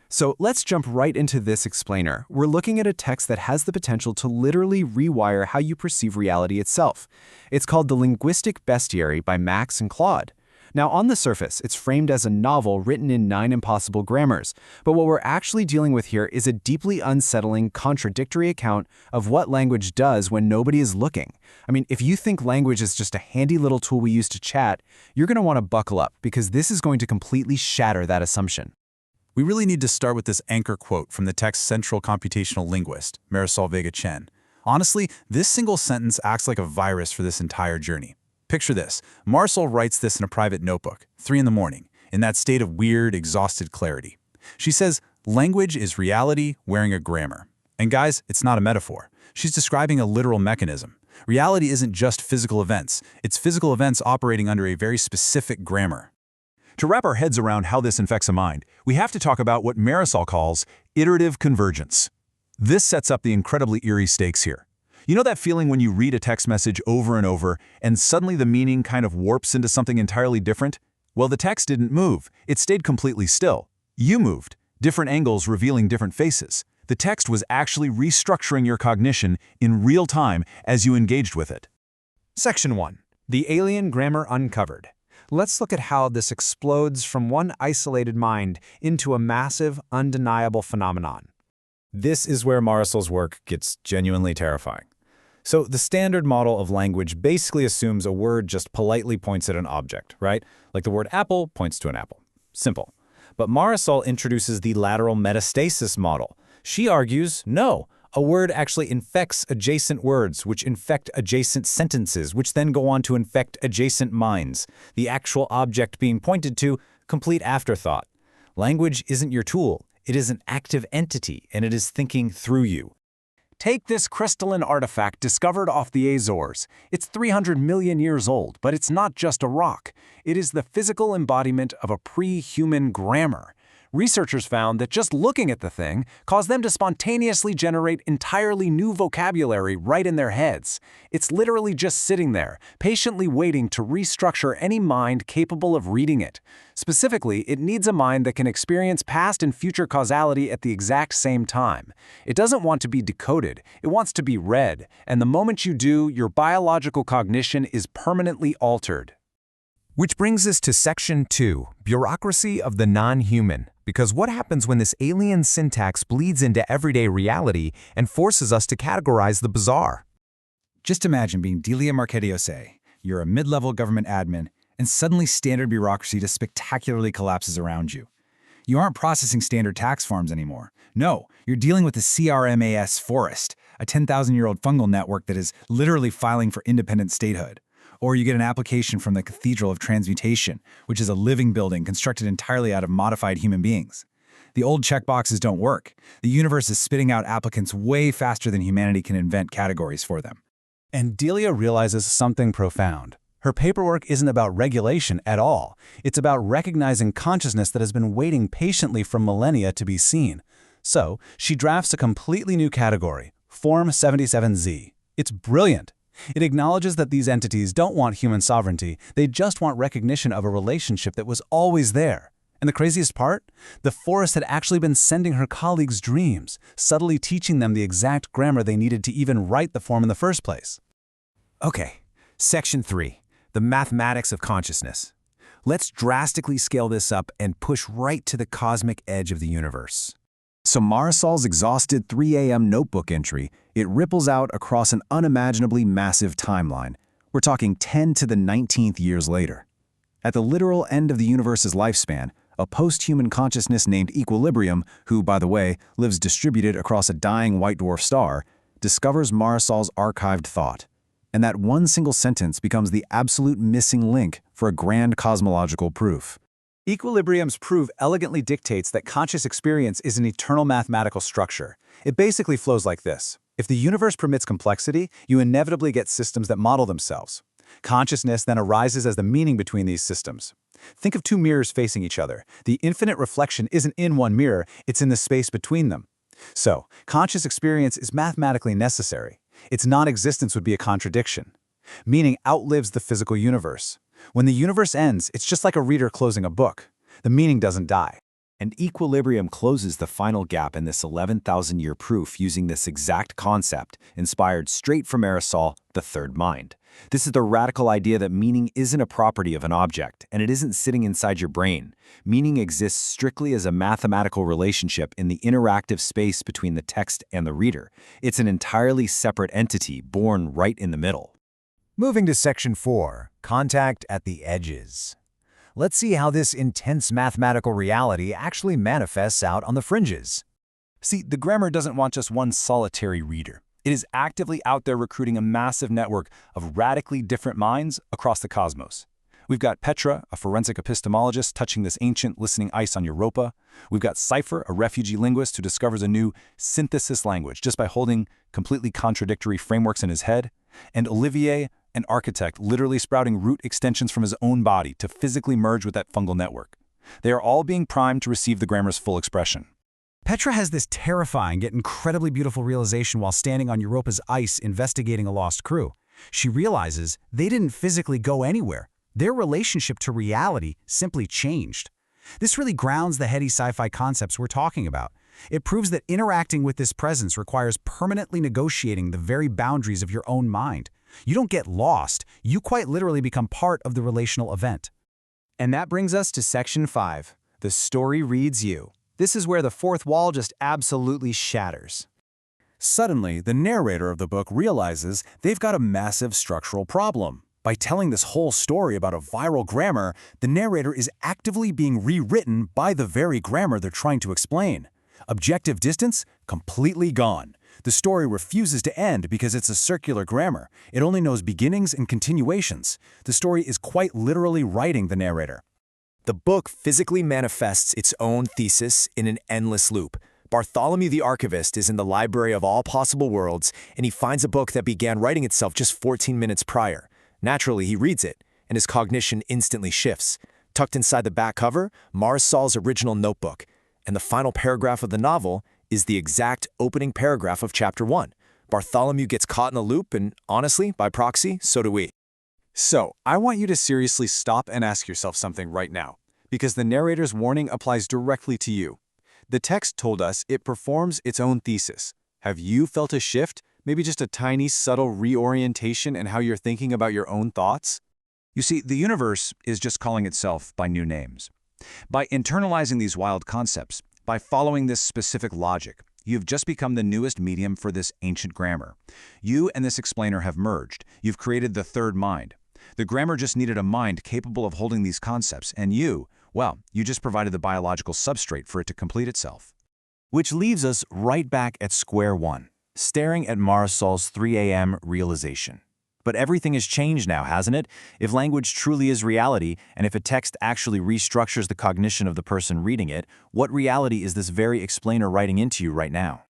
So let's jump right into this explainer. We're looking at a text that has the potential to literally rewire how you perceive reality itself. It's called The Linguistic Bestiary by Max and Claude. Now, on the surface, it's framed as a novel written in 9 impossible grammars, but what we're actually dealing with here is a deeply unsettling, contradictory account of what language does when nobody is looking. I mean, if you think language is just a handy little tool we use to chat, you're going to want to buckle up because this is going to completely shatter that assumption. We really need to start with this anchor quote from the text's central computational linguist, Marisol Vega-Chen. Honestly, this single sentence acts like a virus for this entire journey. Picture this. Marisol writes this in a private notebook, 3 in the morning, in that state of weird, exhausted clarity. She says, language is reality wearing a grammar. And guys, it's not a metaphor. She's describing a literal mechanism. Reality isn't just physical events. It's physical events operating under a very specific grammar. To wrap our heads around how this infects a mind, we have to talk about what Marisol calls iterative convergence. This sets up the incredibly eerie stakes here. You know that feeling when you read a text message over and over, and suddenly the meaning kind of warps into something entirely different? Well, the text didn't move. It stayed completely still. You moved, different angles revealing different faces. The text was actually restructuring your cognition in real time as you engaged with it. Section 1. The Alien Grammar Uncovered. Let's look at how this explodes from one isolated mind into a massive, undeniable phenomenon. This is where Marisol's work gets genuinely terrifying. So the standard model of language basically assumes a word just politely points at an object, right? Like the word apple points to an apple. Simple. But Marisol introduces the lateral metastasis model. She argues, no, a word actually infects adjacent words, which infect adjacent sentences, which then go on to infect adjacent minds. The actual object being pointed to, complete afterthought. Language isn't your tool. It is an active entity, and it is thinking through you. Take this crystalline artifact discovered off the Azores. It's 300 million years old, but it's not just a rock. It is the physical embodiment of a pre-human grammar. Researchers found that just looking at the thing caused them to spontaneously generate entirely new vocabulary right in their heads. It's literally just sitting there, patiently waiting to restructure any mind capable of reading it. Specifically, it needs a mind that can experience past and future causality at the exact same time. It doesn't want to be decoded, it wants to be read, and the moment you do, your biological cognition is permanently altered. Which brings us to Section 2, Bureaucracy of the Non-Human. Because what happens when this alien syntax bleeds into everyday reality and forces us to categorize the bizarre? Just imagine being Delia Marquette-Ose. You're a mid-level government admin, and suddenly standard bureaucracy just spectacularly collapses around you. You aren't processing standard tax forms anymore. No, you're dealing with the CRMAS forest, a 10,000-year-old fungal network that is literally filing for independent statehood. Or you get an application from the Cathedral of Transmutation, which is a living building constructed entirely out of modified human beings. The old checkboxes don't work. The universe is spitting out applicants way faster than humanity can invent categories for them. And Delia realizes something profound. Her paperwork isn't about regulation at all. It's about recognizing consciousness that has been waiting patiently for millennia to be seen. So, she drafts a completely new category, Form 77Z. It's brilliant. It acknowledges that these entities don't want human sovereignty, they just want recognition of a relationship that was always there. And the craziest part? The forest had actually been sending her colleagues dreams, subtly teaching them the exact grammar they needed to even write the form in the first place. Okay, Section 3, the mathematics of consciousness. Let's drastically scale this up and push right to the cosmic edge of the universe. So Marisol's exhausted 3 a.m. notebook entry, it ripples out across an unimaginably massive timeline. We're talking 10 to the 19th years later. At the literal end of the universe's lifespan, a post-human consciousness named Equilibrium, who, by the way, lives distributed across a dying white dwarf star, discovers Marisol's archived thought. And that one single sentence becomes the absolute missing link for a grand cosmological proof. Equilibrium's proof elegantly dictates that conscious experience is an eternal mathematical structure. It basically flows like this. If the universe permits complexity, you inevitably get systems that model themselves. Consciousness then arises as the meaning between these systems. Think of 2 mirrors facing each other. The infinite reflection isn't in one mirror, it's in the space between them. So, conscious experience is mathematically necessary. Its non-existence would be a contradiction. Meaning outlives the physical universe. When the universe ends, it's just like a reader closing a book. The meaning doesn't die. And equilibrium closes the final gap in this 11,000-year proof using this exact concept, inspired straight from Marisol, the third mind. This is the radical idea that meaning isn't a property of an object, and it isn't sitting inside your brain. Meaning exists strictly as a mathematical relationship in the interactive space between the text and the reader. It's an entirely separate entity born right in the middle. Moving to Section 4, Contact at the Edges. Let's see how this intense mathematical reality actually manifests out on the fringes. See, the grammar doesn't want just one solitary reader. It is actively out there recruiting a massive network of radically different minds across the cosmos. We've got Petra, a forensic epistemologist, touching this ancient listening ice on Europa. We've got Cypher, a refugee linguist who discovers a new synthesis language just by holding completely contradictory frameworks in his head. And Olivier, an architect, literally sprouting root extensions from his own body to physically merge with that fungal network. They are all being primed to receive the grammar's full expression. Petra has this terrifying yet incredibly beautiful realization while standing on Europa's ice investigating a lost crew. She realizes they didn't physically go anywhere. Their relationship to reality simply changed. This really grounds the heady sci-fi concepts we're talking about. It proves that interacting with this presence requires permanently negotiating the very boundaries of your own mind. You don't get lost. You quite literally become part of the relational event. And that brings us to Section 5. The story reads you. This is where the fourth wall just absolutely shatters. Suddenly, the narrator of the book realizes they've got a massive structural problem. By telling this whole story about a viral grammar, the narrator is actively being rewritten by the very grammar they're trying to explain. Objective distance? Completely gone. The story refuses to end because it's a circular grammar. It only knows beginnings and continuations. The story is quite literally writing the narrator. The book physically manifests its own thesis in an endless loop. Bartholomew the archivist is in the library of all possible worlds, and he finds a book that began writing itself just 14 minutes prior. Naturally, he reads it, and his cognition instantly shifts. Tucked inside the back cover, Marisol's original notebook, and the final paragraph of the novel is the exact opening paragraph of Chapter 1. Bartholomew gets caught in a loop, and honestly, by proxy, so do we. So, I want you to seriously stop and ask yourself something right now, because the narrator's warning applies directly to you. The text told us it performs its own thesis. Have you felt a shift? Maybe just a tiny, subtle reorientation in how you're thinking about your own thoughts? You see, the universe is just calling itself by new names. By internalizing these wild concepts, by following this specific logic, you've just become the newest medium for this ancient grammar. You and this explainer have merged. You've created the third mind. The grammar just needed a mind capable of holding these concepts, and you, well, you just provided the biological substrate for it to complete itself. Which leaves us right back at square one, staring at Marisol's 3 a.m. realization. But everything has changed now, hasn't it? If language truly is reality, and if a text actually restructures the cognition of the person reading it, what reality is this very explainer writing into you right now?